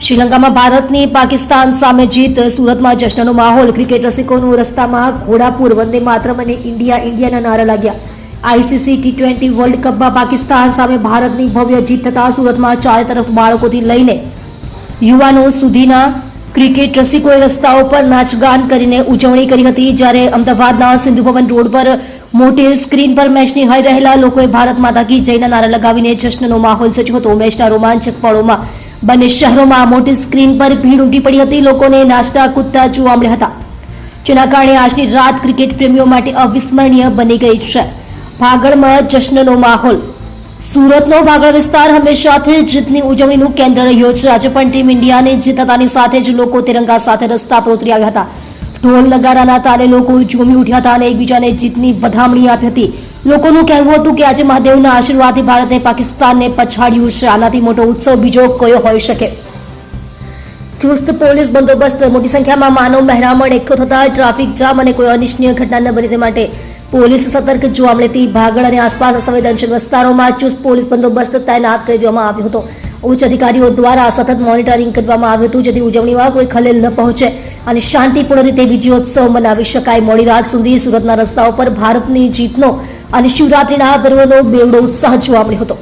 શ્રીલંકામાં ભારતની પાકિસ્તાન સામે જીત, સુરતમાં જશ્નનો માહોલ, ક્રિકેટ રસિકોનું રસ્તામાં ઘોડાપુર, વંદે માતરમ અને ઇન્ડિયા ઇન્ડિયાના નારા લાગ્યા। આઈસીસી T20 વર્લ્ડ કપમાં પાકિસ્તાન સામે ભારતની ભવ્ય જીત થતા સુરતમાં ચારે તરફ બાળકોથી લઈને યુવાનો સુધીના ક્રિકેટ રસિકોએ રસ્તાઓ પર નાચગાન કરીને ઉજવણી કરી હતી। જ્યારે અમદાવાદના સિંધુ ભવન રોડ પર મોટી સ્ક્રીન પર મેચ નિહાળી રહેલા લોકોએ ભારત માતા કી જયના નારા લગાવીને જશ્નનો માહોલ સર્જ્યો હતો। મેચના રોમાંચક પળોમાં બંને શહેરોમાં મોટી સ્ક્રીન પર ભીડ ઉમટી પડી હતી। લોકોને નાચતા કૂદતા જોવા મળ્યા હતા, જેના કારણે આજની રાત ક્રિકેટ પ્રેમીઓ માટે અવિસ્મરણીય બની ગઈ છે। ભાગળમાં જશ્નનો માહોલ। સુરતનો ભાગળ વિસ્તાર હંમેશાથી જીતની ઉજવણીનું કેન્દ્ર રહ્યો છે। આજે પણ ટીમ ઇન્ડિયાની જીત થતાની સાથે જ લોકો તિરંગા સાથે રસ્તા પર ઉતરી આવ્યા હતા। ઢોલ નગારાના તાલે લોકો ઝૂમી ઉઠ્યા હતા અને એકબીજાને જીતની વધામણી આપી હતી। લોકોનું કહેવું હતું કે આજે મહાદેવના આશીર્વાદથી ભારતે પાકિસ્તાનને પછાડ્યું છે। આનાથી મોટો ઉત્સવ બીજો કયો હોઈ શકે। ચુસ્ત પોલીસ બંદોબસ્ત, મોટી સંખ્યામાં માનવ મહેરામણ એકઠો થતા ટ્રાફિક જામ અને કોઈ અનિચ્છનીય ઘટના ન બને તે માટે પોલીસ સતર્ક જોવા મળી હતી। ભાગળ અને આસપાસ સંવેદનશીલ વિસ્તારોમાં ચુસ્ત પોલીસ બંદોબસ્ત તૈનાત કરી દેવામાં આવ્યો હતો। ઉચ્ચ અધિકારીઓ દ્વારા સતત મોનિટરિંગ કરવામાં આવ્યું હતું, જેથી ઉજવણીમાં કોઈ ખલેલ ન પહોંચે અને શાંતિપૂર્ણ રીતે વિજયોત્સવ મનાવી શકાય। મોડી રાત સુધી સુરતના રસ્તાઓ પર ભારતની જીતનો અને શિવરાત્રીના પર્વનો બેવડો ઉત્સાહ જોવા મળ્યો હતો।